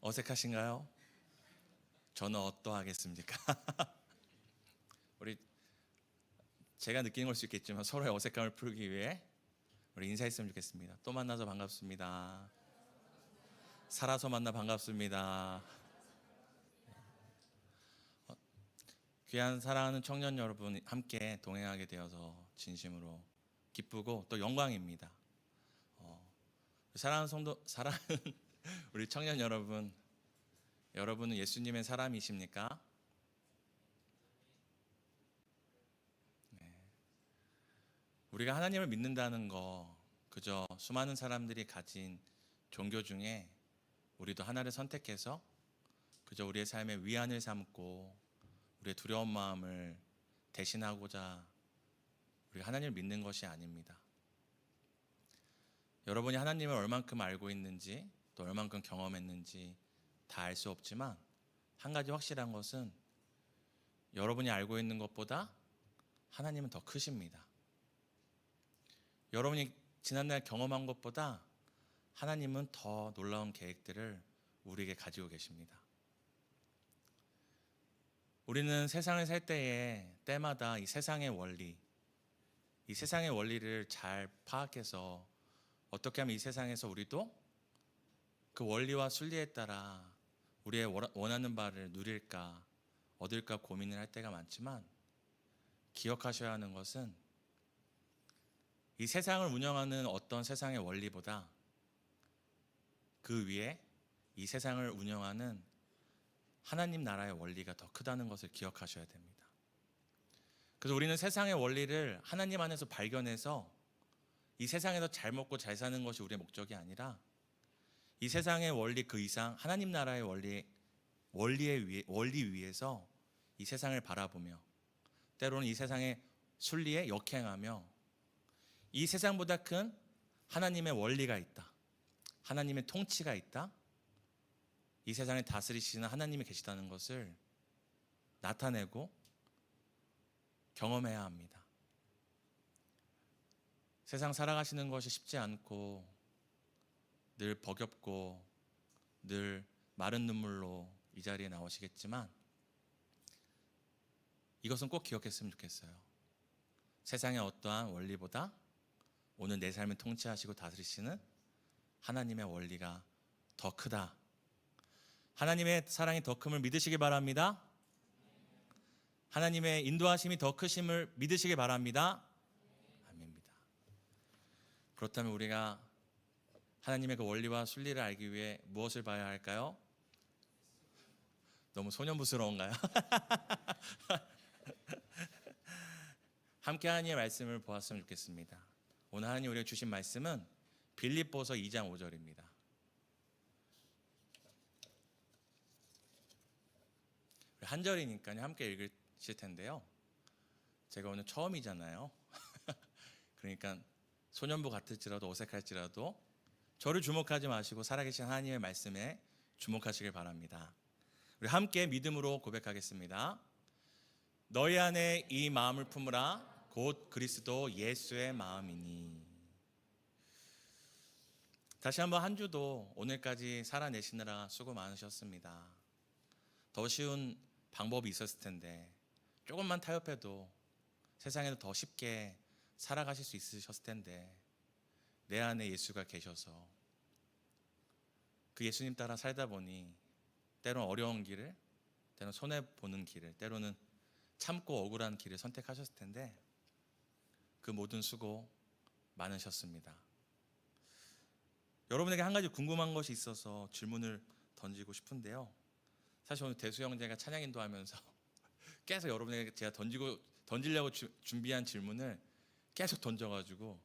어색하신가요? 저는 어떠하겠습니까? 우리 제가 느끼는 걸 수 있겠지만 서로의 어색함을 풀기 위해 우리 인사했으면 좋겠습니다. 또 만나서 반갑습니다. 살아서 만나 반갑습니다. 귀한 사랑하는 청년 여러분 함께 동행하게 되어서 진심으로 기쁘고 또 영광입니다. 사랑하는 성도, 사랑하는 우리 청년 여러분, 여러분은 예수님의 사람이십니까? 우리가 하나님을 믿는다는 거 그저 수많은 사람들이 가진 종교 중에 우리도 하나를 선택해서 그저 우리의 삶의 위안을 삼고 우리의 두려운 마음을 대신하고자 우리가 하나님을 믿는 것이 아닙니다. 여러분이 하나님을 얼만큼 알고 있는지 또 얼만큼 경험했는지 다 알 수 없지만 한 가지 확실한 것은 여러분이 알고 있는 것보다 하나님은 더 크십니다. 여러분이 지난날 경험한 것보다 하나님은 더 놀라운 계획들을 우리에게 가지고 계십니다. 우리는 세상을 살 때에 때마다 이 세상의 원리를 잘 파악해서 어떻게 하면 이 세상에서 우리도 그 원리와 순리에 따라 우리의 원하는 바를 누릴까, 얻을까 고민을 할 때가 많지만 기억하셔야 하는 것은 이 세상을 운영하는 어떤 세상의 원리보다 그 위에 이 세상을 운영하는 하나님 나라의 원리가 더 크다는 것을 기억하셔야 됩니다. 그래서 우리는 세상의 원리를 하나님 안에서 발견해서 이 세상에서 잘 먹고 잘 사는 것이 우리의 목적이 아니라 이 세상의 원리 그 이상 하나님 나라의 원리 위에서 이 세상을 바라보며 때로는 이 세상의 순리에 역행하며 이 세상보다 큰 하나님의 원리가 있다. 하나님의 통치가 있다. 이 세상을 다스리시는 하나님이 계시다는 것을 나타내고 경험해야 합니다. 세상 살아가시는 것이 쉽지 않고 늘 버겁고 늘 마른 눈물로 이 자리에 나오시겠지만 이것은 꼭 기억했으면 좋겠어요. 세상의 어떠한 원리보다 오늘 내 삶을 통치하시고 다스리시는 하나님의 원리가 더 크다. 하나님의 사랑이 더 큼을 믿으시기 바랍니다. 하나님의 인도하심이 더 크심을 믿으시기 바랍니다. 아멘입니다. 그렇다면 우리가 하나님의 그 원리와 순리를 알기 위해 무엇을 봐야 할까요? 너무 소년부스러운가요? 함께 하나님의 말씀을 보았으면 좋겠습니다. 오늘 하나님 우리에게 주신 말씀은 빌립보서 2장 5절입니다. 한 절이니까요 함께 읽으실 텐데요. 제가 오늘 처음이잖아요. 그러니까 소년부 같을지라도 어색할지라도 저를 주목하지 마시고 살아계신 하나님의 말씀에 주목하시길 바랍니다. 우리 함께 믿음으로 고백하겠습니다. 너희 안에 이 마음을 품으라. 곧 그리스도 예수의 마음이니. 다시 한번 한 주도 오늘까지 살아내시느라 수고 많으셨습니다. 더 쉬운 방법이 있었을 텐데 조금만 타협해도 세상에도 더 쉽게 살아가실 수 있으셨을 텐데 내 안에 예수가 계셔서 그 예수님 따라 살다 보니 때로는 어려운 길을, 때로는 손해보는 길을, 때로는 참고 억울한 길을 선택하셨을 텐데 그 모든 수고 많으셨습니다. 여러분에게 한 가지 궁금한 것이 있어서 질문을 던지고 싶은데요. 사실 오늘 대수 형제가 찬양 인도하면서 계속 여러분에게 제가 던지려고 준비한 질문을 계속 던져가지고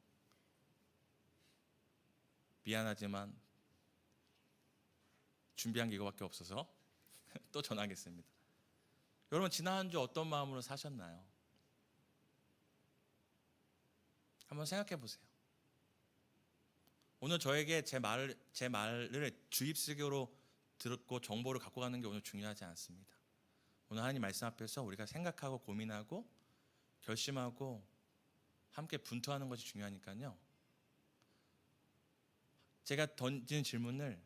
미안하지만 준비한 게 이거밖에 없어서 또 전하겠습니다. 여러분 지난 한 주 어떤 마음으로 사셨나요? 한번 생각해 보세요. 오늘 저에게 제 말을 주입식으로 듣고 정보를 갖고 가는 게 오늘 중요하지 않습니다. 오늘 하나님 말씀 앞에서 우리가 생각하고 고민하고 결심하고 함께 분투하는 것이 중요하니까요. 제가 던진 질문을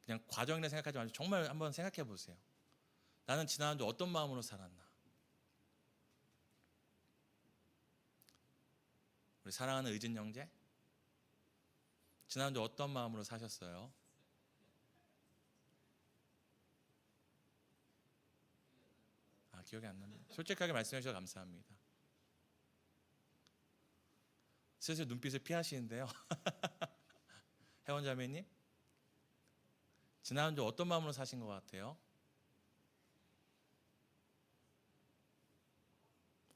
그냥 과정이라 생각하지 말고 정말 한번 생각해 보세요. 나는 지난 한 주 어떤 마음으로 살았나? 우리 사랑하는 의진 형제, 지난 한 주 어떤 마음으로 사셨어요? 기억이 안 납니다. 솔직하게 말씀해 주셔서 감사합니다. 슬슬 눈빛을 피하시는데요. 혜원 자매님, 지난 한 주 어떤 마음으로 사신 것 같아요?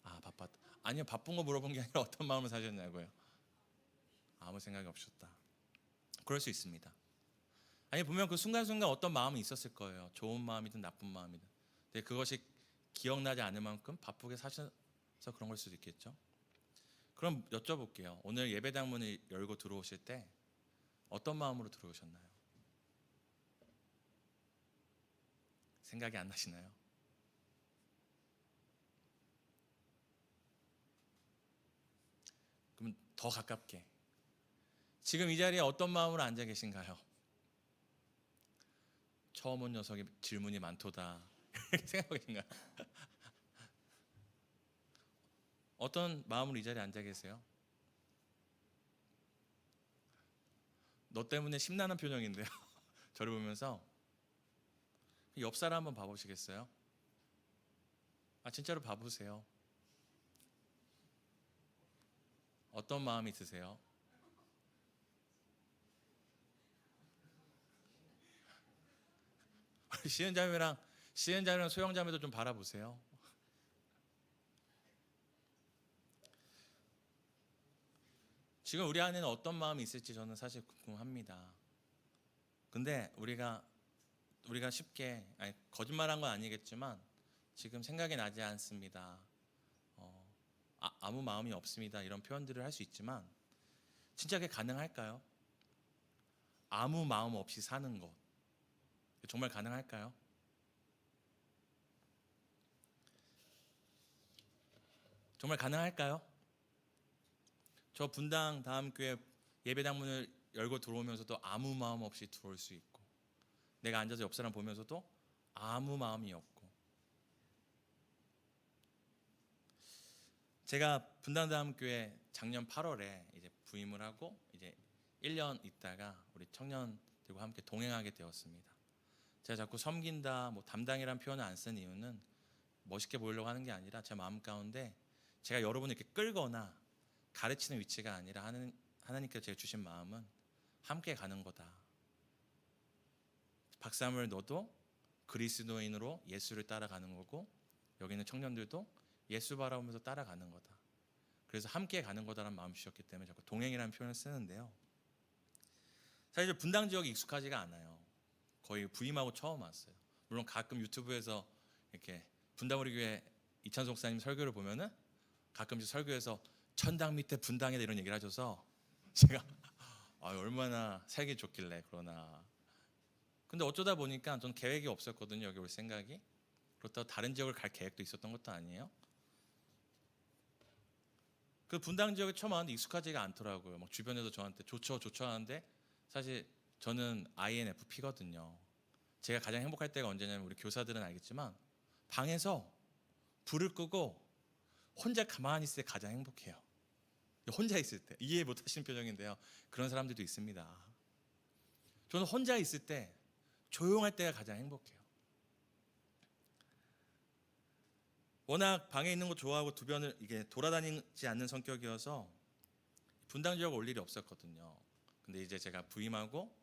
바빴다. 아니요, 바쁜 거 물어본 게 아니라 어떤 마음으로 사셨냐고요. 아무 생각이 없었다. 그럴 수 있습니다. 아니, 보면 그 순간순간 어떤 마음이 있었을 거예요. 좋은 마음이든 나쁜 마음이든. 근데 그것이 기억나지 않을 만큼 바쁘게 사셔서 그런 걸 수도 있겠죠. 그럼 여쭤볼게요. 오늘 예배당 문을 열고 들어오실 때 어떤 마음으로 들어오셨나요? 생각이 안 나시나요? 그럼 더 가깝게, 지금 이 자리에 어떤 마음으로 앉아 계신가요? 처음 온 녀석이 질문이 많도다 이렇게 생각하고 계신가요? 어떤 마음으로 이 자리에 앉아 계세요? 너 때문에 심란한 표정인데요. 저를 보면서 옆 사람 한번 봐보시겠어요? 진짜로 봐보세요. 어떤 마음이 드세요? 시은자매랑 소영자매도 좀 바라보세요. 지금 우리 안에는 어떤 마음이 있을지 저는 사실 궁금합니다. 근데 우리가 쉽게, 거짓말한 건 아니겠지만 지금 생각이 나지 않습니다, 아무 마음이 없습니다, 이런 표현들을 할 수 있지만 진짜 그게 가능할까요? 아무 마음 없이 사는 것 정말 가능할까요? 정말 가능할까요? 저 분당 다음 교회 예배당 문을 열고 들어오면서도 아무 마음 없이 들어올 수 있고, 내가 앉아서 옆 사람 보면서도 아무 마음이 없고, 제가 분당 다음 교회 작년 8월에 이제 부임을 하고 이제 1년 있다가 우리 청년들과 함께 동행하게 되었습니다. 제가 자꾸 섬긴다, 담당이라는 표현을 안 쓴 이유는 멋있게 보이려고 하는 게 아니라 제 마음 가운데 제가 여러분을 이렇게 끌거나 가르치는 위치가 아니라 하나님께서 제가 주신 마음은 함께 가는 거다. 박사물 너도 그리스도인으로 예수를 따라가는 거고, 여기 있는 청년들도 예수 바라보면서 따라가는 거다. 그래서 함께 가는 거다라는 마음이 주셨기 때문에 자꾸 동행이라는 표현을 쓰는데요. 사실 분당 지역이 익숙하지가 않아요. 거의 부임하고 처음 왔어요. 물론 가끔 유튜브에서 이렇게 분당 우리 교회 이찬석 목사님 설교를 보면은 가끔씩 설교에서 천당 밑에 분당이다 이런 얘기를 하셔서 제가 얼마나 살기 좋길래 그러나. 근데 어쩌다 보니까 전 계획이 없었거든요, 여기 올 생각이. 그렇다고 다른 지역을 갈 계획도 있었던 것도 아니에요. 그 분당 지역에 처음 왔는데 익숙하지가 않더라고요. 막 주변에서 저한테 좋죠 하는데, 사실 저는 INFP거든요. 제가 가장 행복할 때가 언제냐면, 우리 교사들은 알겠지만 방에서 불을 끄고 혼자 가만히 있을 때 가장 행복해요. 혼자 있을 때. 이해 못 하시는 표정인데요, 그런 사람들도 있습니다. 저는 혼자 있을 때, 조용할 때가 가장 행복해요. 워낙 방에 있는 거 좋아하고 주변을 이게 돌아다니지 않는 성격이어서 분당 지역 올 일이 없었거든요. 근데 이제 제가 부임하고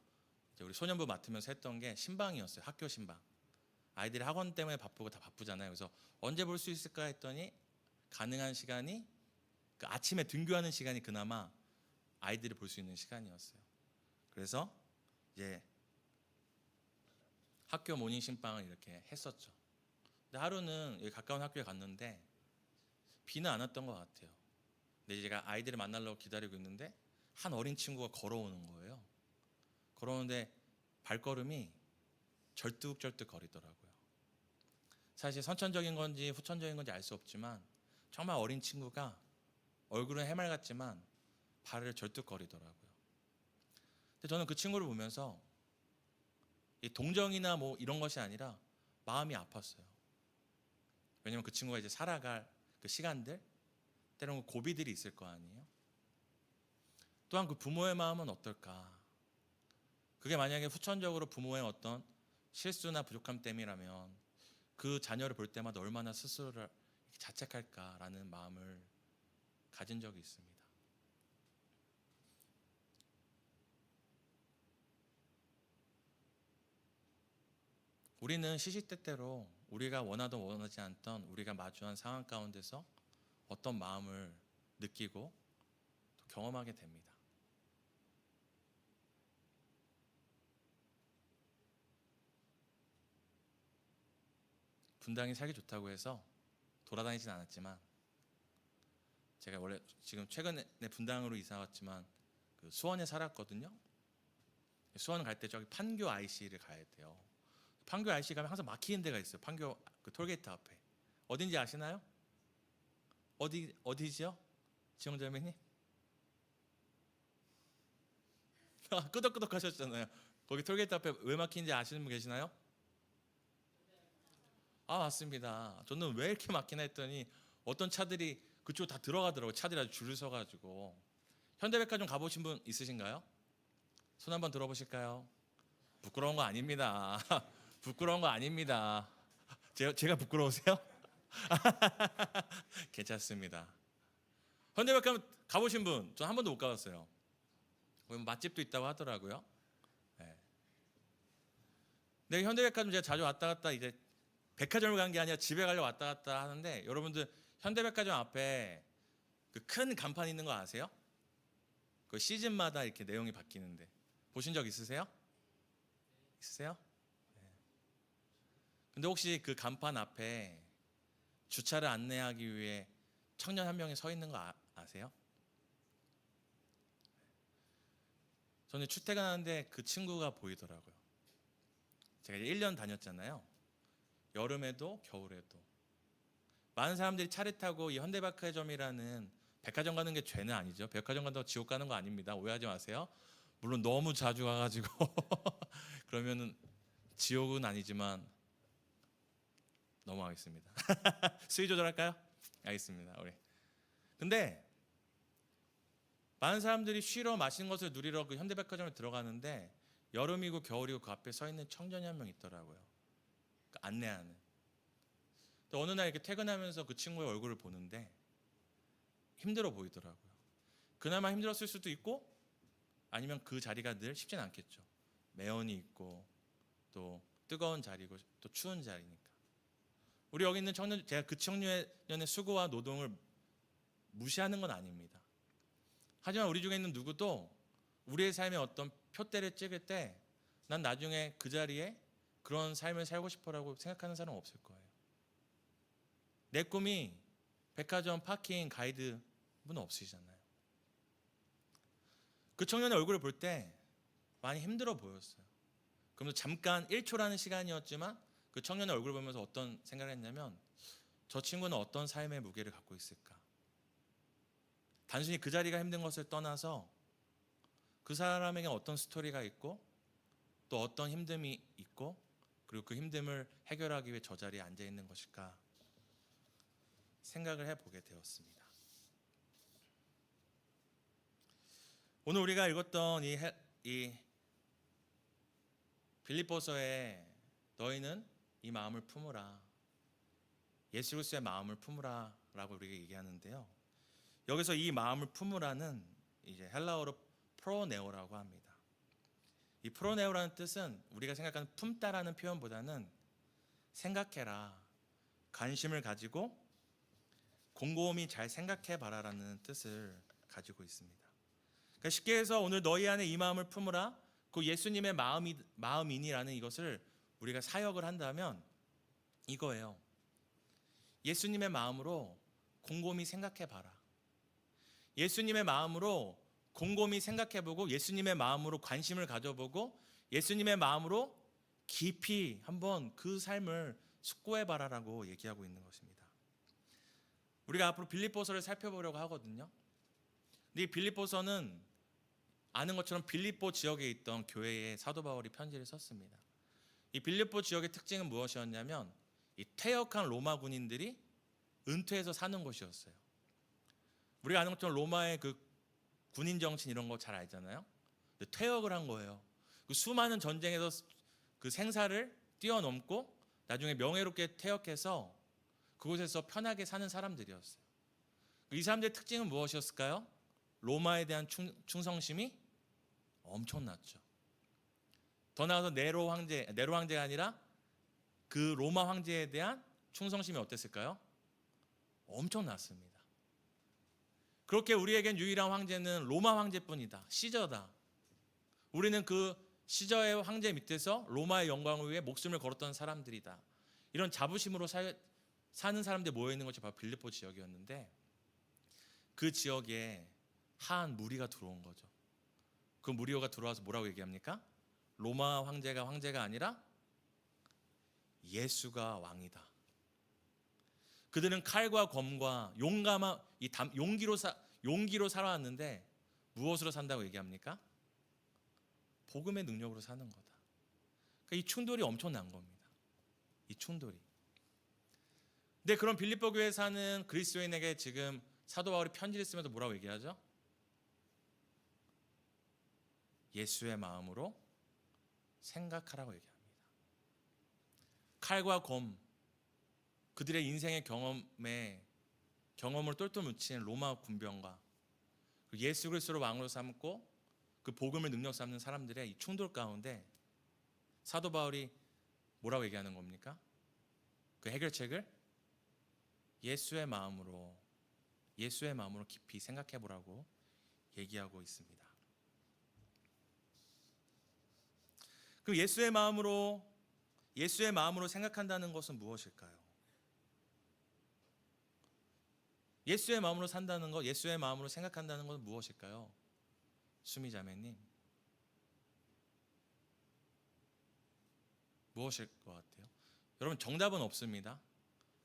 이제 우리 소년부 맡으면서 했던 게 신방이었어요. 학교 신방. 아이들이 학원 때문에 바쁘고 다 바쁘잖아요. 그래서 언제 볼 수 있을까 했더니 가능한 시간이 그 아침에 등교하는 시간이 그나마 아이들이 볼 수 있는 시간이었어요. 그래서 이제 학교 모닝 신방을 이렇게 했었죠. 근데 하루는 여기 가까운 학교에 갔는데 비는 안 왔던 것 같아요. 근데 제가 아이들을 만나려고 기다리고 있는데 한 어린 친구가 걸어오는 거예요. 걸어오는데 발걸음이 절뚝절뚝 거리더라고요. 사실 선천적인 건지 후천적인 건지 알 수 없지만 정말 어린 친구가 얼굴은 해맑았지만 발을 절뚝거리더라고요. 근데 저는 그 친구를 보면서 이 동정이나 뭐 이런 것이 아니라 마음이 아팠어요. 왜냐면 그 친구가 이제 살아갈 그 시간들, 때로는 고비들이 있을 거 아니에요. 또한 그 부모의 마음은 어떨까? 그게 만약에 후천적으로 부모의 어떤 실수나 부족함 때문이라면 그 자녀를 볼 때마다 얼마나 스스로를 자책할까라는 마음을 가진 적이 있습니다. 우리는 시시때때로 우리가 원하든 원하지 않던 우리가 마주한 상황 가운데서 어떤 마음을 느끼고 또 경험하게 됩니다. 분당이 살기 좋다고 해서 돌아다니진 않았지만, 제가 원래 지금 최근에 분당으로 이사 왔지만 그 수원에 살았거든요. 수원 갈 때 저기 판교 IC를 가야 돼요. 판교 IC 가면 항상 막히는 데가 있어요. 판교 그 톨게이트 앞에. 어딘지 아시나요? 어디죠? 지영자매님? 끄덕끄덕 하셨잖아요. 거기 톨게이트 앞에 왜 막히는지 아시는 분 계시나요? 아, 맞습니다. 저는 왜 이렇게 막히나 했더니 어떤 차들이 그쪽 다 들어가더라고요. 차들이 아주 줄을 서가지고. 현대백화점 가보신 분 있으신가요? 손 한번 들어보실까요? 부끄러운 거 아닙니다. 부끄러운 거 아닙니다. 제가 부끄러우세요? 괜찮습니다. 현대백화점 가보신 분, 전 한 번도 못 가봤어요. 거기 맛집도 있다고 하더라고요. 네. 근데 현대백화점 제가 자주 왔다 갔다 이제 백화점을 간 게 아니라 집에 가려고 왔다 갔다 하는데, 여러분들 현대백화점 앞에 그 큰 간판 있는 거 아세요? 그 시즌마다 이렇게 내용이 바뀌는데 보신 적 있으세요? 있으세요? 네. 근데 혹시 그 간판 앞에 주차를 안내하기 위해 청년 한 명이 서 있는 거 아세요? 저는 출퇴근하는데 그 친구가 보이더라고요. 제가 1년 다녔잖아요. 여름에도 겨울에도 많은 사람들이 차를 타고 이 현대백화점이라는, 백화점 가는 게 죄는 아니죠. 백화점 간다고 지옥 가는 거 아닙니다. 오해하지 마세요. 물론 너무 자주 가가지고 그러면은 지옥은 아니지만 넘어가겠습니다. 수위 조절할까요? 알겠습니다. 우리. 근데 많은 사람들이 쉬러 맛있는 것을 누리러 그 현대백화점에 들어가는데 여름이고 겨울이고 그 앞에 서 있는 청년이 한 명 있더라고요. 그 안내하는. 또 어느 날 이렇게 퇴근하면서 그 친구의 얼굴을 보는데 힘들어 보이더라고요. 그나마 힘들었을 수도 있고, 아니면 그 자리가 늘 쉽진 않겠죠. 매연이 있고 또 뜨거운 자리고 또 추운 자리니까. 우리 여기 있는 청년, 제가 그 청년의 수고와 노동을 무시하는 건 아닙니다. 하지만 우리 중에 있는 누구도 우리의 삶에 어떤 표대를 찍을 때 난 나중에 그 자리에 그런 삶을 살고 싶어라고 생각하는 사람은 없을 거예요. 내 꿈이 백화점 파킹 가이드 분은 없으시잖아요. 그 청년의 얼굴을 볼 때 많이 힘들어 보였어요. 그러면서 잠깐 1초라는 시간이었지만 그 청년의 얼굴을 보면서 어떤 생각을 했냐면, 저 친구는 어떤 삶의 무게를 갖고 있을까? 단순히 그 자리가 힘든 것을 떠나서 그 사람에게 어떤 스토리가 있고 또 어떤 힘듦이 있고, 그리고 그 힘듦을 해결하기 위해 저 자리에 앉아 있는 것일까 생각을 해보게 되었습니다. 오늘 우리가 읽었던 이 빌립보서에 너희는 이 마음을 품으라, 예수 그리스도의 마음을 품으라 라고 우리가 얘기하는데요. 여기서 이 마음을 품으라는 이제 헬라어로 프로네오라고 합니다. 이 프로네오라는 뜻은 우리가 생각하는 품다라는 표현보다는 생각해라, 관심을 가지고 곰곰이 잘 생각해봐라라는 뜻을 가지고 있습니다. 그러니까 쉽게 해서 오늘 너희 안에 이 마음을 품으라, 그 예수님의 마음이니라는 이것을 우리가 사역을 한다면 이거예요. 예수님의 마음으로 곰곰이 생각해봐라. 예수님의 마음으로 곰곰이 생각해보고, 예수님의 마음으로 관심을 가져보고, 예수님의 마음으로 깊이 한번 그 삶을 숙고해봐라라고 얘기하고 있는 것입니다. 우리가 앞으로 빌립보서를 살펴보려고 하거든요. 근데 이 빌립보서는 아는 것처럼 빌립보 지역에 있던 교회에 사도 바울이 편지를 썼습니다. 이 빌립보 지역의 특징은 무엇이었냐면 이 퇴역한 로마 군인들이 은퇴해서 사는 곳이었어요. 우리가 아는 것처럼 로마의 그 군인 정신 이런 거 잘 알잖아요. 근데 퇴역을 한 거예요. 그 수많은 전쟁에서 그 생사를 뛰어넘고 나중에 명예롭게 퇴역해서 그곳에서 편하게 사는 사람들이었어요. 이 사람들의 특징은 무엇이었을까요? 로마에 대한 충성심이 엄청났죠. 더 나아가서 네로 황제가 아니라 그 로마 황제에 대한 충성심이 어땠을까요? 엄청났습니다. 그렇게 우리에겐 유일한 황제는 로마 황제뿐이다. 시저다. 우리는 그 시저의 황제 밑에서 로마의 영광을 위해 목숨을 걸었던 사람들이다. 이런 자부심으로 사는 사람들이 모여있는 것이 바로 빌립보 지역이었는데 그 지역에 한 무리가 들어온 거죠. 그 무리가 들어와서 뭐라고 얘기합니까? 로마 황제가 아니라 예수가 왕이다. 그들은 칼과 검과 용감한 용기로 살아왔는데 무엇으로 산다고 얘기합니까? 복음의 능력으로 사는 거다. 그러니까 이 충돌이 엄청난 겁니다. 이 충돌이. 근데 그런 빌립보 교회에 사는 그리스도인에게 지금 사도 바울이 편지를 쓰면서 뭐라고 얘기하죠? 예수의 마음으로 생각하라고 얘기합니다. 칼과 검, 그들의 인생의 경험을 똘똘 뭉친 로마 군병과 예수 그리스도를 왕으로 삼고 그 복음을 능력 삼는 사람들의 이 충돌 가운데 사도 바울이 뭐라고 얘기하는 겁니까? 그 해결책을 예수의 마음으로 깊이 생각해 보라고 얘기하고 있습니다. 그 예수의 마음으로 생각한다는 것은 무엇일까요? 예수의 마음으로 산다는 것, 예수의 마음으로 생각한다는 것은 무엇일까요? 수미자매님, 무엇일 것 같아요? 여러분, 정답은 없습니다.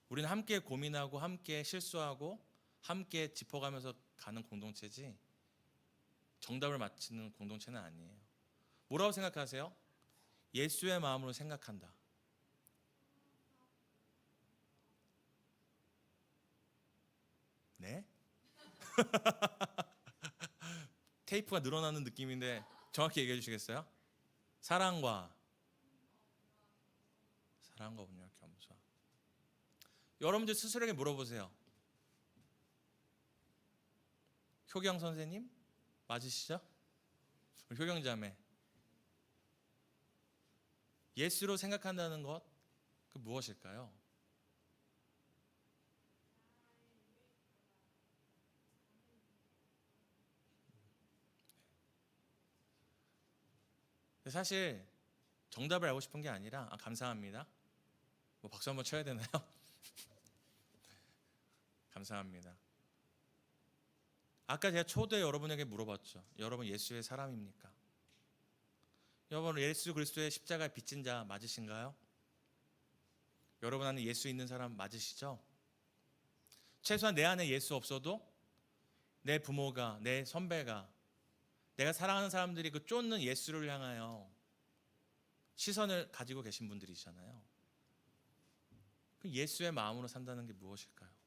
우리는 함께 고민하고 함께 실수하고 함께 짚어가면서 가는 공동체지 정답을 맞히는 공동체는 아니에요. 뭐라고 생각하세요? 예수의 마음으로 생각한다. 네? 테이프가 늘어나는 느낌인데 정확히 얘기해 주시겠어요? 사랑과 온유와 겸손. 여러분들 스스로에게 물어보세요. 효경 선생님 맞으시죠? 효경 자매, 예수로 생각한다는 것, 그 무엇일까요? 사실 정답을 알고 싶은 게 아니라 감사합니다. 뭐 박수 한번 쳐야 되나요? 감사합니다. 아까 제가 초대 여러분에게 물어봤죠. 여러분 예수의 사람입니까? 여러분 예수 그리스도의 십자가에 빚진 자 맞으신가요? 여러분 안에 예수 있는 사람 맞으시죠? 최소한 내 안에 예수 없어도 내 부모가, 내 선배가, 내가 사랑하는 사람들이 그 쫓는 예수를 향하여 시선을 가지고 계신 분들이잖아요. 그 예수의 마음으로 산다는 게 무엇일까요?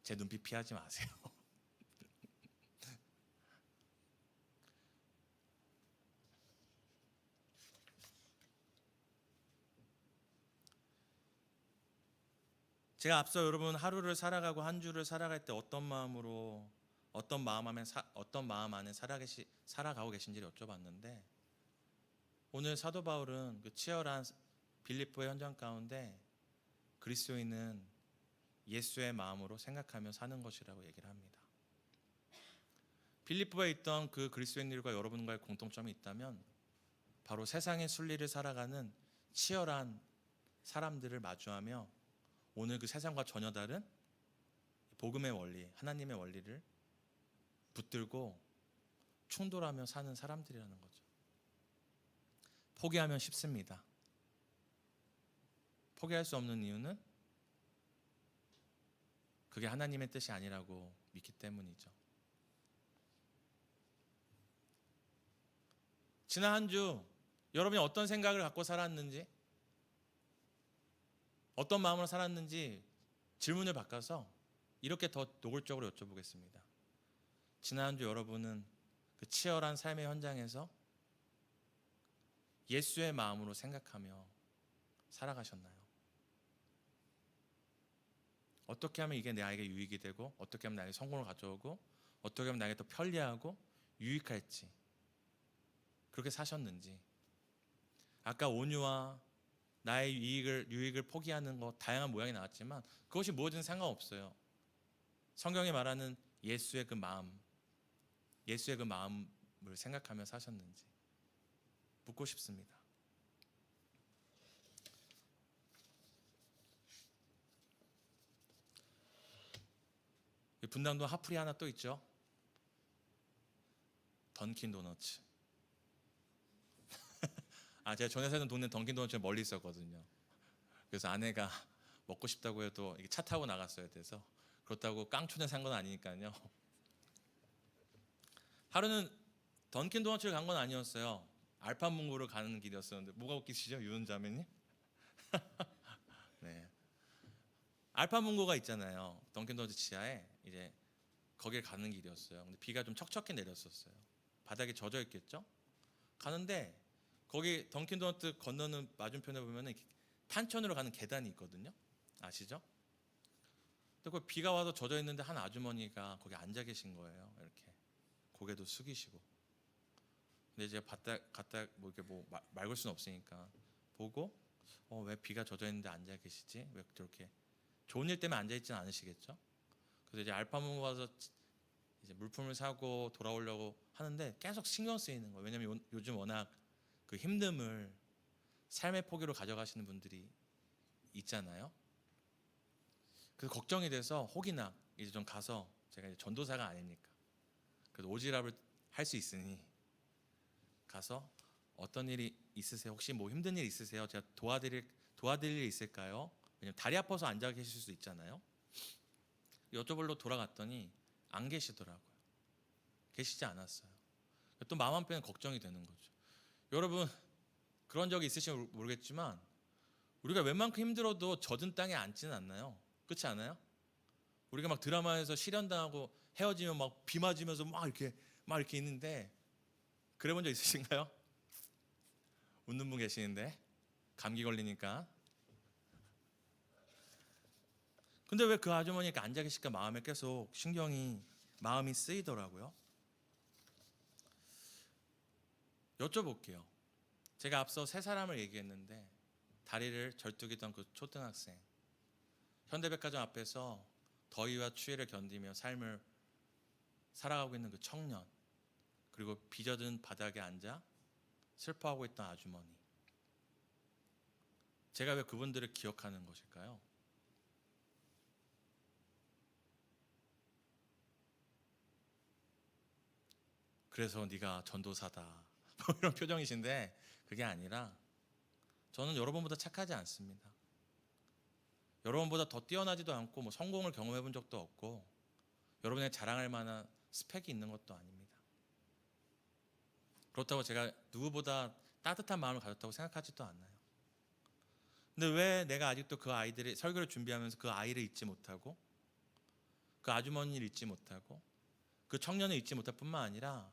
제 눈빛 피하지 마세요. 제가 앞서 여러분 하루를 살아가고 한 주를 살아갈 때 어떤 마음 안에 살아가고 계신지를 여쭤봤는데 오늘 사도 바울은 그 치열한 빌립보의 현장 가운데 그리스도인은 예수의 마음으로 생각하며 사는 것이라고 얘기를 합니다. 빌립보에 있던 그 그리스도인들과 여러분과의 공통점이 있다면 바로 세상의 순리를 살아가는 치열한 사람들을 마주하며 오늘 그 세상과 전혀 다른 복음의 원리, 하나님의 원리를 붙들고 충돌하며 사는 사람들이라는 거죠. 포기하면 쉽습니다. 포기할 수 없는 이유는 그게 하나님의 뜻이 아니라고 믿기 때문이죠. 지난 한 주 여러분이 어떤 생각을 갖고 살았는지, 어떤 마음으로 살았는지 질문을 바꿔서 이렇게 더 노골적으로 여쭤보겠습니다. 지난 한 주 여러분은 그 치열한 삶의 현장에서 예수의 마음으로 생각하며 살아가셨나요? 어떻게 하면 이게 나에게 유익이 되고, 어떻게 하면 나에게 성공을 가져오고, 어떻게 하면 나에게 더 편리하고 유익할지, 그렇게 사셨는지. 아까 온유와 나의 유익을 포기하는 것, 다양한 모양이 나왔지만 그것이 무엇이든 상관없어요. 성경이 말하는 예수의 그 마음, 예수의 그 마음을 생각하며 사셨는지 묻고 싶습니다. 분당도 하프리 하나 또 있죠. 던킨 도너츠. 제가 전에 살던 동네 던킨 도너츠는 멀리 있었거든요. 그래서 아내가 먹고 싶다고 해도 차 타고 나갔어야 돼서, 그렇다고 깡촌에 산 건 아니니까요. 하루는 던킨 도너츠를 간 건 아니었어요. 알파문고를 가는 길이었었는데, 뭐가 웃기시죠, 유은 자매님? 네. 알파문고가 있잖아요. 던킨 도너츠 지하에. 이제 거길 가는 길이었어요. 근데 비가 좀 척척히 내렸었어요. 바닥이 젖어 있겠죠? 가는데 거기 던킨 도너츠 건너는 맞은편에 보면은 탄천으로 가는 계단이 있거든요. 아시죠? 근데 그 비가 와서 젖어 있는데 한 아주머니가 거기 앉아 계신 거예요. 이렇게 고개도 숙이시고. 근데 이제 갔다 뭐 이렇게 뭐 맑을 수는 없으니까 보고, 왜 비가 젖어 있는데 앉아 계시지? 왜 저렇게 좋은 일 때문에 앉아 있지는 않으시겠죠? 그래서 이제 알파몬 가서 이제 물품을 사고 돌아오려고 하는데 계속 신경 쓰이는 거예요. 왜냐면 요즘 워낙 그 힘듦을 삶의 포기로 가져가시는 분들이 있잖아요. 그래서 걱정이 돼서 혹이나 이제 좀 가서, 제가 이제 전도사가 아니니까 그래도 오지랖을 할 수 있으니 가서, 어떤 일이 있으세요? 혹시 뭐 힘든 일 있으세요? 제가 도와드릴 일 있을까요? 왜냐면 다리 아파서 앉아 계실 수 있잖아요. 여쭤보러 돌아갔더니 안 계시더라고요. 계시지 않았어요. 또 마음 한편은 걱정이 되는 거죠. 여러분, 그런 적이 있으시면 모르겠지만 우리가 웬만큼 힘들어도 젖은 땅에 앉지는 않나요? 그렇지 않아요? 우리가 막 드라마에서 실연당하고 헤어지면 막 비 맞으면서 막 이렇게 있는데, 그래 본 적 있으신가요? 웃는 분 계시는데, 감기 걸리니까. 근데 왜 그 아주머니가 앉아 계실까 마음에 계속 마음이 쓰이더라고요. 여쭤볼게요. 제가 앞서 세 사람을 얘기했는데, 다리를 절뚝이던 그 초등학생, 현대백화점 앞에서 더위와 추위를 견디며 삶을 살아가고 있는 그 청년, 그리고 비젖은 바닥에 앉아 슬퍼하고 있던 아주머니. 제가 왜 그분들을 기억하는 것일까요? 그래서 네가 전도사다 뭐 이런 표정이신데, 그게 아니라 저는 여러분보다 착하지 않습니다. 여러분보다 더 뛰어나지도 않고 뭐 성공을 경험해 본 적도 없고 여러분의 자랑할 만한 스펙이 있는 것도 아닙니다. 그렇다고 제가 누구보다 따뜻한 마음을 가졌다고 생각하지도 않아요. 근데 왜 내가 아직도 그 아이들의 설교를 준비하면서 그 아이를 잊지 못하고, 그 아주머니를 잊지 못하고, 그 청년을 잊지 못할 뿐만 아니라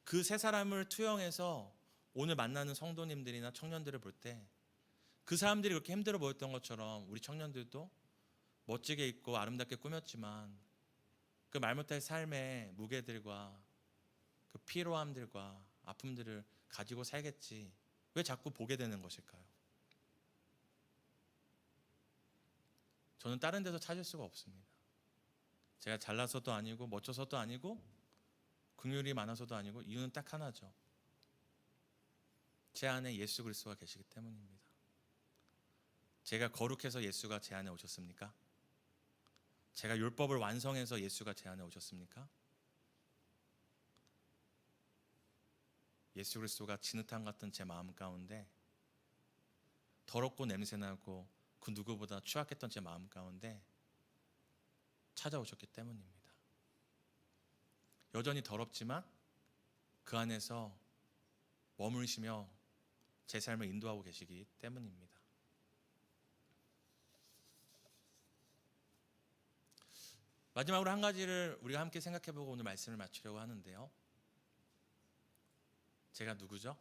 그 세 사람을 투영해서 오늘 만나는 성도님들이나 청년들을 볼 때, 그 사람들이 그렇게 힘들어 보였던 것처럼 우리 청년들도 멋지게 입고 아름답게 꾸몄지만 그 말 못할 삶의 무게들과 그 피로함들과 아픔들을 가지고 살겠지, 왜 자꾸 보게 되는 것일까요? 저는 다른 데서 찾을 수가 없습니다. 제가 잘나서도 아니고 멋져서도 아니고 긍휼이 많아서도 아니고, 이유는 딱 하나죠. 제 안에 예수 그리스도가 계시기 때문입니다. 제가 거룩해서 예수가 제 안에 오셨습니까? 제가 율법을 완성해서 예수가 제 안에 오셨습니까? 예수 그리스도가 진흙탕 같은 제 마음 가운데, 더럽고 냄새나고 그 누구보다 추악했던 제 마음 가운데 찾아오셨기 때문입니다. 여전히 더럽지만 그 안에서 머무시며 제 삶을 인도하고 계시기 때문입니다. 마지막으로 한 가지를 우리가 함께 생각해보고 오늘 말씀을 마치려고 하는데요. 제가 누구죠?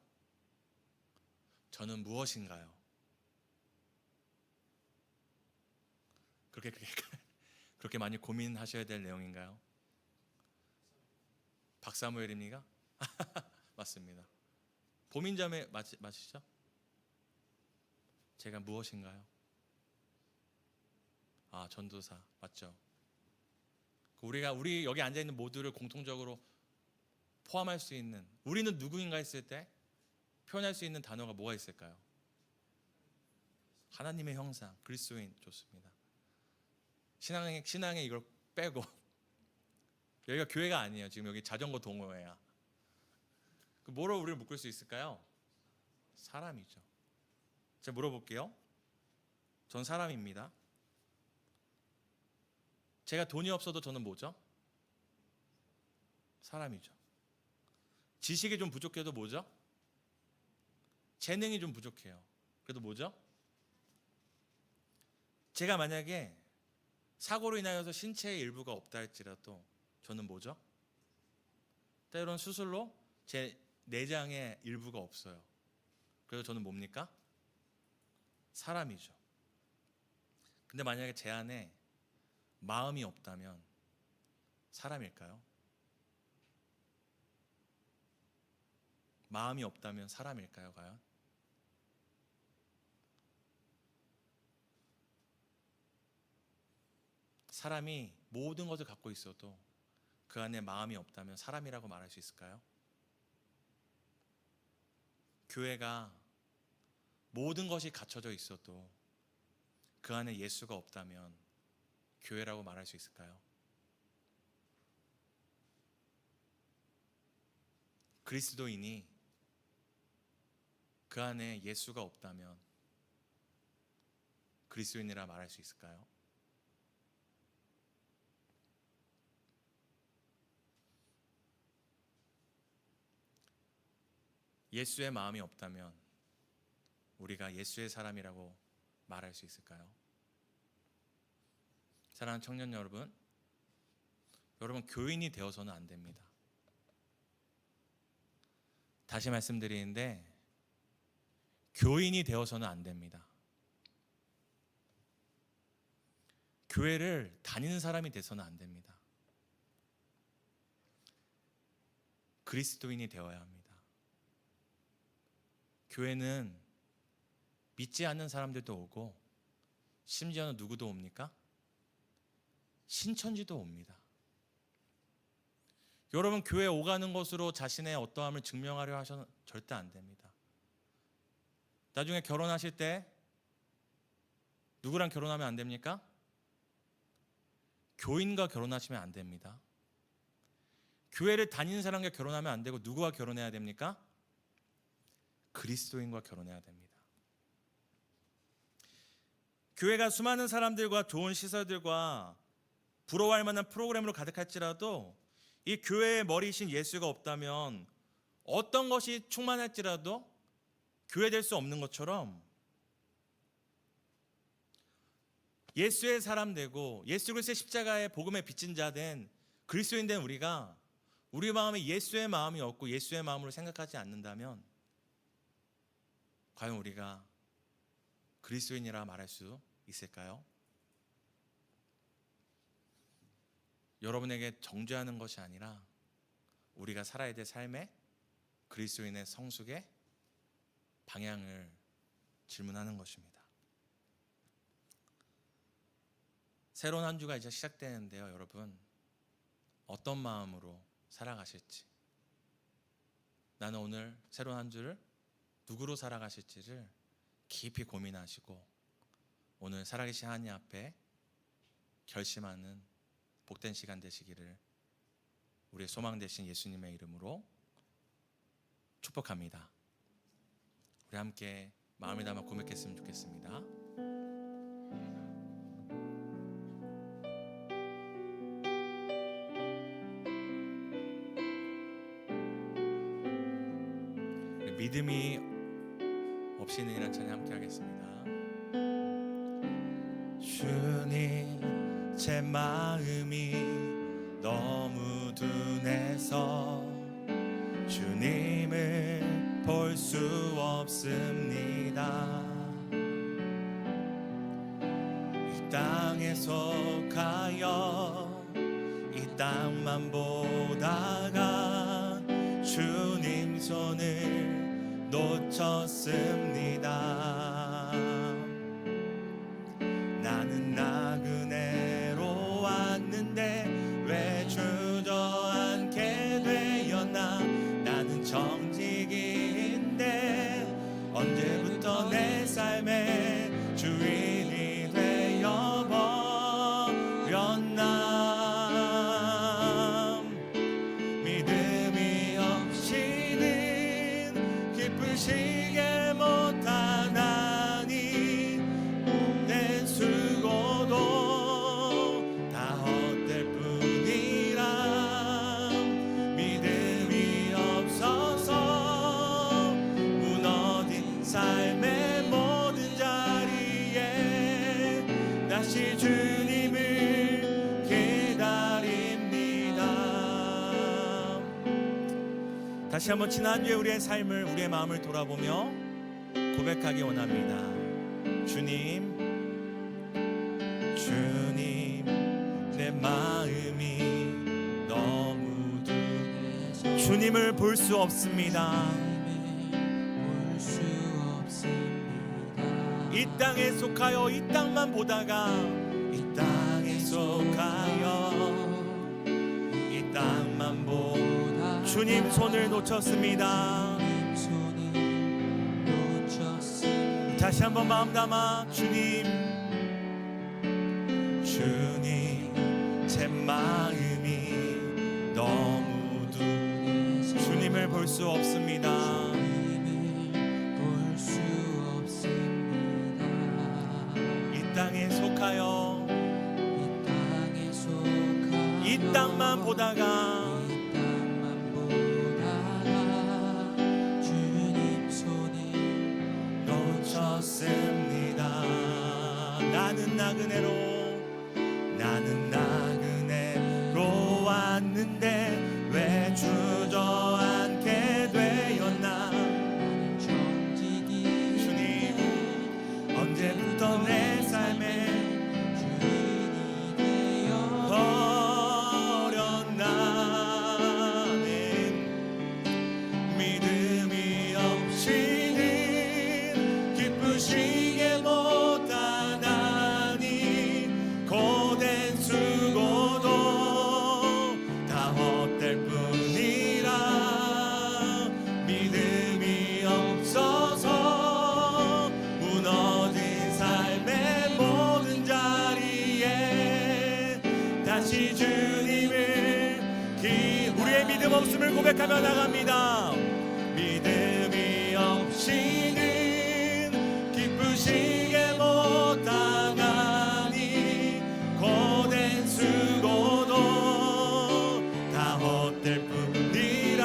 저는 무엇인가요? 그렇게 많이 고민하셔야 될 내용인가요? 박사무엘입니까? 맞습니다. 보민자매 맞으시죠? 제가 무엇인가요? 전도사 맞죠? 우리 여기 앉아 있는 모두를 공통적으로 포함할 수 있는, 우리는 누구인가 했을 때 표현할 수 있는 단어가 뭐가 있을까요? 하나님의 형상, 그리스도인. 좋습니다. 신앙에 이걸 빼고 여기가 교회가 아니에요. 지금 여기 자전거 동호회야. 뭐로 우리를 묶을 수 있을까요? 사람이죠. 제가 물어볼게요. 전 사람입니다. 제가 돈이 없어도 저는 뭐죠? 사람이죠. 지식이 좀 부족해도 뭐죠? 재능이 좀 부족해요. 그래도 뭐죠? 제가 만약에 사고로 인하여서 신체의 일부가 없다 할지라도 저는 뭐죠? 때로는 수술로 제 내장의 일부가 없어요. 그래서 저는 뭡니까? 사람이죠. 근데 만약에 제 안에 마음이 없다면 사람일까요? 마음이 없다면 사람일까요, 과연? 사람이 모든 것을 갖고 있어도 그 안에 마음이 없다면 사람이라고 말할 수 있을까요? 교회가 모든 것이 갖춰져 있어도 그 안에 예수가 없다면 교회라고 말할 수 있을까요? 그리스도인이 그 안에 예수가 없다면 그리스도인이라 말할 수 있을까요? 예수의 마음이 없다면 우리가 예수의 사람이라고 말할 수 있을까요? 사랑하는 청년 여러분, 교인이 되어서는 안 됩니다. 다시 말씀드리는데 교인이 되어서는 안 됩니다. 교회를 다니는 사람이 돼서는 안 됩니다. 그리스도인이 되어야 합니다. 교회는 믿지 않는 사람들도 오고 심지어는 누구도 옵니까? 신천지도 옵니다. 여러분, 교회 오가는 것으로 자신의 어떠함을 증명하려 하셔는 절대 안 됩니다. 나중에 결혼하실 때 누구랑 결혼하면 안 됩니까? 교인과 결혼하시면 안 됩니다. 교회를 다니는 사람과 결혼하면 안 되고 누구와 결혼해야 됩니까? 그리스도인과 결혼해야 됩니다. 교회가 수많은 사람들과 좋은 시설들과 부러워할 만한 프로그램으로 가득할지라도 이 교회의 머리이신 예수가 없다면 어떤 것이 충만할지라도 교회 될 수 없는 것처럼 예수의 사람 되고 예수 그리스도의 십자가의 복음에 빚진 자 된 그리스도인 된 우리가 우리 마음에 예수의 마음이 없고 예수의 마음으로 생각하지 않는다면 과연 우리가 그리스도인이라 말할 수 있을까요? 여러분에게 정죄하는 것이 아니라 우리가 살아야 될 삶의 그리스도인의 성숙의 방향을 질문하는 것입니다. 새로운 한 주가 이제 시작되는데요, 여러분. 어떤 마음으로 살아가실지, 나는 오늘 새로운 한 주를 누구로 살아가실지를 깊이 고민하시고 오늘 살아계신 하나님 앞에 결심하는 복된 시간 되시기를 우리의 소망 되신 예수님의 이름으로 축복합니다. 우리 함께 마음을 담아 고백했으면 좋겠습니다. 믿음이 없이는 이란 찬양 함께 하겠습니다. 주님, 제 마음이 너무 둔해서 주님을 볼 수 없습니다. 이 땅에 속하여 이 땅만 보다가 주님 손을 놓쳤습니다. 나는 나그네로 왔는데 왜 주저앉게 되었나. 나는 정직인데 언제부터 내 삶의 주인이 되어버렸나. 믿음이 없이는 기쁘시게 못하나니 내 수고도 다 헛될 뿐이라. 믿음이 없어서 무너진 삶의 모든 자리에 다시 주님을 기다립니다. 다시 한번 지난주에 우리의 삶을, 우리의 마음을 돌아보며 고백하기 원합니다. 주님, 내 마음이 너무 둔해서 주님을 볼 수 없습니다. 이 땅에 속하여 이 땅만 보다가 이 땅에 속하여 이 땅만 보다 주님 손을 놓쳤습니다. 다시 한번 마음 담아 주님, 제 마음이 너무 둔해서 주님을 볼 수 없습니다. 이 땅에 속하여 이 땅만 보다가 주님 손이 놓쳤습니다. 나는 나그네로 왔는데 왜 주저앉게 되었나. 주님, 언제부터 내 삶에 주인이 되어버렸나. 믿음이 없이는 기쁘시게 못하나니 고된 수고도 다 헛될 뿐이라. 믿음이 없어서 무너진 삶의 모든 자리에 다시 주님을 우리의 믿음 없음을 고백하며 나갑니다. 믿음이 없이는 기쁘시게 못하나니 고된 수고도 다 헛될 뿐이라.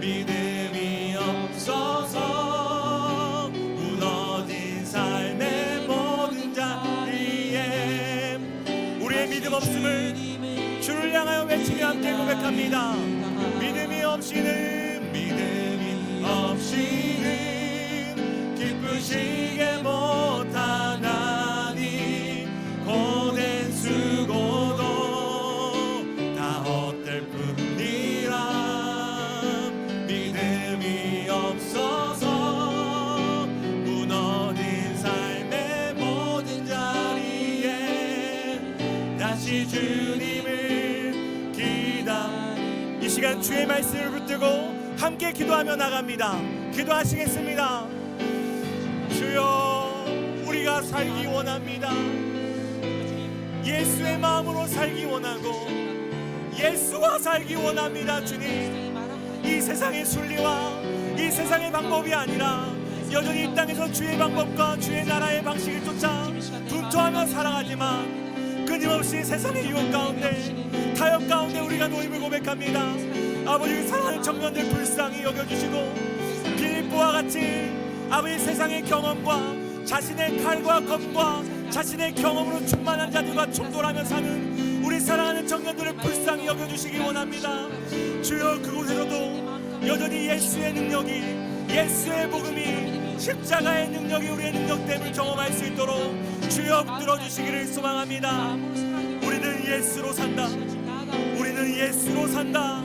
믿음이 없어서 무너진 삶의 모든 자리에 우리의 믿음 없음을 주를 향하여 외치며 함께 고백합니다. 믿음이 없이는 기쁘시게 못하나니 고된 수고도 다 헛될 뿐이라. 믿음이 없어서 무너진 삶의 모든 자리에 다시 주님을 이 시간 주의 말씀을 붙들고 함께 기도하며 나갑니다. 기도하시겠습니다. 주여, 우리가 살기 원합니다. 예수의 마음으로 살기 원하고 예수와 살기 원합니다. 주님, 이 세상의 순리와 이 세상의 방법이 아니라 여전히 이 땅에서 주의 방법과 주의 나라의 방식을 쫓아 분투하며 살아가지만 끊임없이 세상의 유혹 가운데 타협 가운데 우리가 놓임을 고백합니다. 아버지 사랑하는 청년들 불쌍히 여겨주시고, 빌립보와 같이 아버지 세상의 경험과 자신의 칼과 검과 자신의 경험으로 충만한 자들과 충돌하며 사는 우리 사랑하는 청년들을 불쌍히 여겨주시기 원합니다. 주여, 그곳에서도 여전히 예수의 능력이, 예수의 복음이, 십자가의 능력이 우리의 능력됨을 경험할 수 있도록 주여 붙들어주시기를 소망합니다. 우리는 예수로 산다. 우리는 예수로 산다.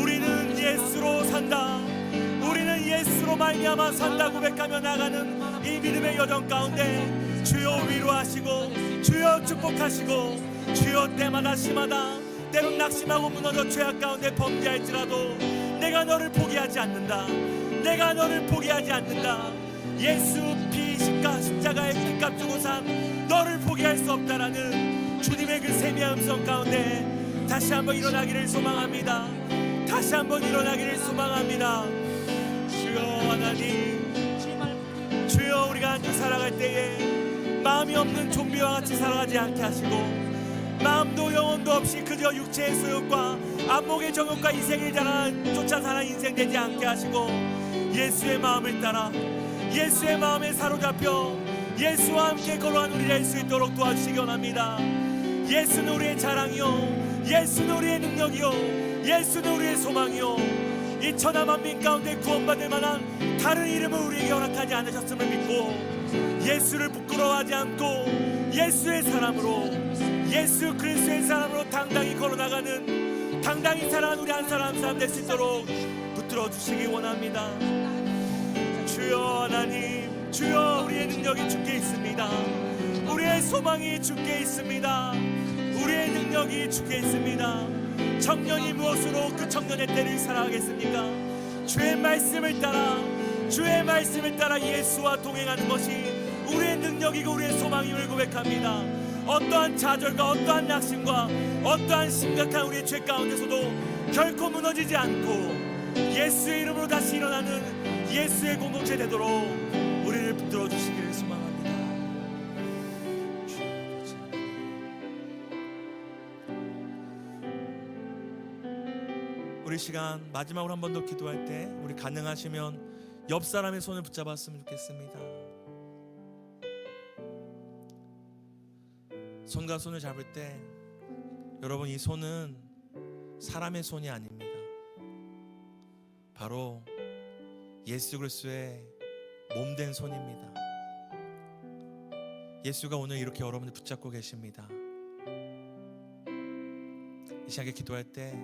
우리는 예수로 산다. 우리는 예수로 말미암아 산다 고백하며 나가는 이 믿음의 여정 가운데 주여 위로하시고, 주여 축복하시고, 주여 때마다 심하다, 때론 낙심하고 무너져 죄악 가운데 범죄할지라도 내가 너를 포기하지 않는다. 내가 너를 포기하지 않는다. 예수 피 십자가의 피값 주고 산 너를 포기할 수 없다라는 주님의 그 세미한 음성 가운데 다시 한번 일어나기를 소망합니다. 다시 한번 일어나기를 소망합니다. 주여 하나님, 주여 우리가 한 주 살아갈 때에 마음이 없는 좀비와 같이 살아가지 않게 하시고, 마음도 영혼도 없이 그저 육체의 소욕과 안목의 정욕과 이생을 쫓아 사는 인생 되지 않게 하시고, 예수의 마음을 따라 예수의 마음에 사로잡혀 예수와 함께 걸어가는 우리 될 수 있도록 도와주시기 원합니다. 예수는 우리의 자랑이요, 예수는 우리의 능력이요, 예수는 우리의 소망이요, 이 천하 만민 가운데 구원받을 만한 다른 이름을 우리에게 허락하지 않으셨음을 믿고 예수를 부끄러워하지 않고 예수의 사람으로, 예수 그리스도의 사람으로 당당히 걸어나가는, 당당히 살아가는 우리 한 사람 한 사람 될 수 있도록 붙들어 주시기 원합니다. 주여 하나님, 주여 우리의 능력이 주께 있습니다. 우리의 소망이 주께 있습니다. 우리의 능력이 주께 있습니다. 청년이 무엇으로 그 청년의 때를 살아가겠습니까? 주의 말씀을 따라, 주의 말씀을 따라 예수와 동행하는 것이 우리의 능력이고 우리의 소망임을 고백합니다. 어떠한 좌절과 어떠한 낙심과 어떠한 심각한 우리의 죄 가운데서도 결코 무너지지 않고 예수의 이름으로 다시 일어나는 예수의 공동체 되도록 우리를 붙들어 주시기를 소망합니다. 우리 시간 마지막으로 한 번 더 기도할 때 우리 가능하시면 옆 사람의 손을 붙잡았으면 좋겠습니다. 손과 손을 잡을 때 여러분, 이 손은 사람의 손이 아닙니다. 바로 예수 그리스도의 몸된 손입니다. 예수가 오늘 이렇게 여러분을 붙잡고 계십니다. 이 시간에 기도할 때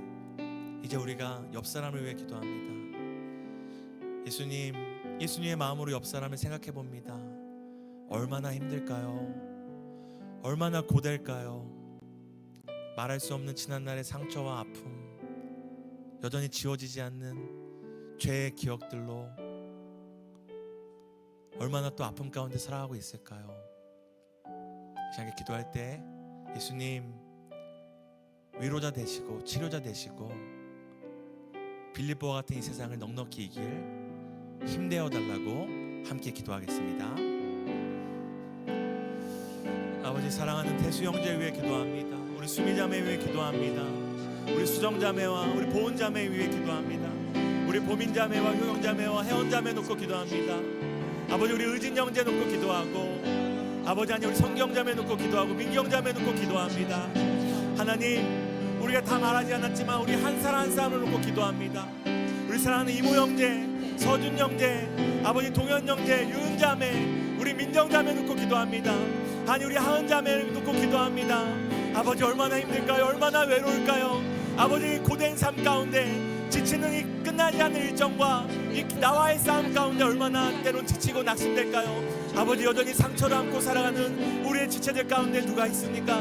이제 우리가 옆 사람을 위해 기도합니다. 예수님, 예수님의 마음으로 옆 사람을 생각해 봅니다. 얼마나 힘들까요? 얼마나 고될까요? 말할 수 없는 지난날의 상처와 아픔, 여전히 지워지지 않는 죄의 기억들로 얼마나 또 아픔 가운데 살아가고 있을까요? 이 시간에 기도할 때 예수님, 위로자 되시고 치료자 되시고 빌립보와 같은 이 세상을 넉넉히 이길 힘내어 달라고 함께 기도하겠습니다. 아버지, 사랑하는 태수 형제 위해 기도합니다. 우리 수미 자매 위해 기도합니다. 우리 수정 자매와 우리 보은 자매 위해 기도합니다. 우리 보민 자매와 효영 자매와 혜원 자매 놓고 기도합니다. 아버지, 우리 의진 형제 놓고 기도하고, 아버지 하나님, 우리 성경 자매 놓고 기도하고, 민경 자매 놓고 기도합니다. 하나님, 우리가 다 말하지 않았지만 우리 한 사람 한 사람을 놓고 기도합니다. 우리 사랑하는 이모 형제, 서준 형제, 아버지 동현 형제, 유은 자매, 우리 민정 자매 놓고 기도합니다. 아니, 우리 하은 자매를 놓고 기도합니다. 아버지, 얼마나 힘들까요? 얼마나 외로울까요? 아버지, 고된 삶 가운데 지치는 이 끝나지 않는 일정과 이 나와의 싸움 가운데 얼마나 때론 지치고 낙심될까요? 아버지, 여전히 상처를 안고 살아가는 우리의 지체들 가운데 누가 있습니까?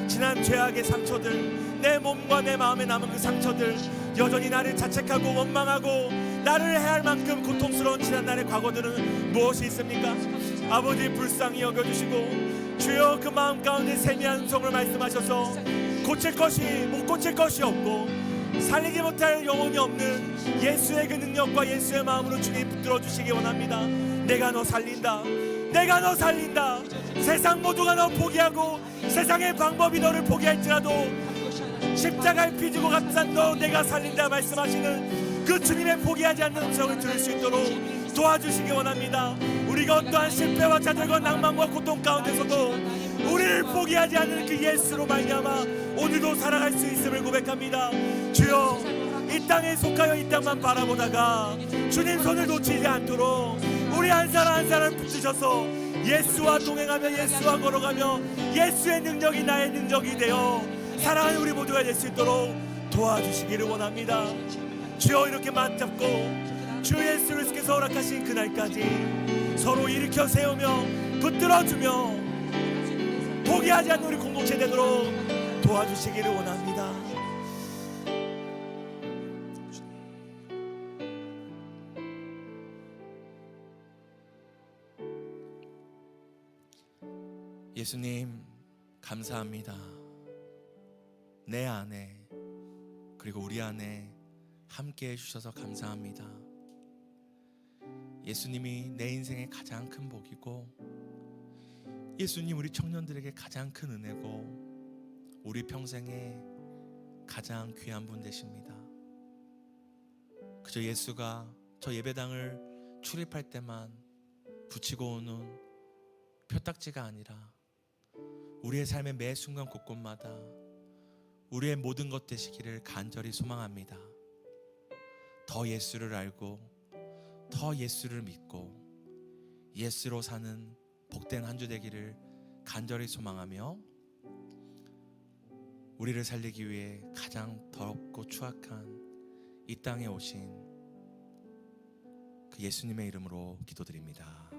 지난 죄악의 상처들, 내 몸과 내 마음에 남은 그 상처들, 여전히 나를 자책하고 원망하고 나를 해할 만큼 고통스러운 지난날의 과거들은 무엇이 있습니까? 아버지, 불쌍히 여겨주시고 주여, 그 마음 가운데 세미한 음성을 말씀하셔서 고칠 것이 못 고칠 것이 없고 살리지 못할 영혼이 없는 예수의 그 능력과 예수의 마음으로 주님 붙들어 주시기 원합니다. 내가 너 살린다. 내가 너 살린다. 세상 모두가 너 포기하고 세상의 방법이 너를 포기할지라도 십자가에 피 주고 값싼 너 내가 살린다 말씀하시는 그 주님의 포기하지 않는 음성을 들을 수 있도록 도와주시기 원합니다. 우리가 어떠한 실패와 좌절과 낭만과 고통 가운데서도 우리를 포기하지 않는 그 예수로 말미암아 오늘도 살아갈 수 있음을 고백합니다. 주여, 이 땅에 속하여 이 땅만 바라보다가 주님 손을 놓치지 않도록 우리 한 사람 한 사람 붙드셔서 예수와 동행하며 예수와 걸어가며 예수의 능력이 나의 능력이 되어 사랑하는 우리 모두가 될 수 있도록 도와주시기를 원합니다. 주여, 이렇게 맞잡고 주 예수님께서 허락하신 그날까지 서로 일으켜 세우며 붙들어주며 포기하지 않는 우리 공동체 되도록 도와주시기를 원합니다. 예수님, 감사합니다. 내 안에 그리고 우리 안에 함께 해주셔서 감사합니다. 예수님이 내 인생의 가장 큰 복이고, 예수님 우리 청년들에게 가장 큰 은혜고, 우리 평생에 가장 귀한 분 되십니다. 그저 예수가 저 예배당을 출입할 때만 붙이고 오는 표딱지가 아니라 우리의 삶의 매 순간 곳곳마다 우리의 모든 것 되시기를 간절히 소망합니다. 더 예수를 알고 더 예수를 믿고 예수로 사는 복된 한 주 되기를 간절히 소망하며, 우리를 살리기 위해 가장 더럽고 추악한 이 땅에 오신 그 예수님의 이름으로 기도드립니다.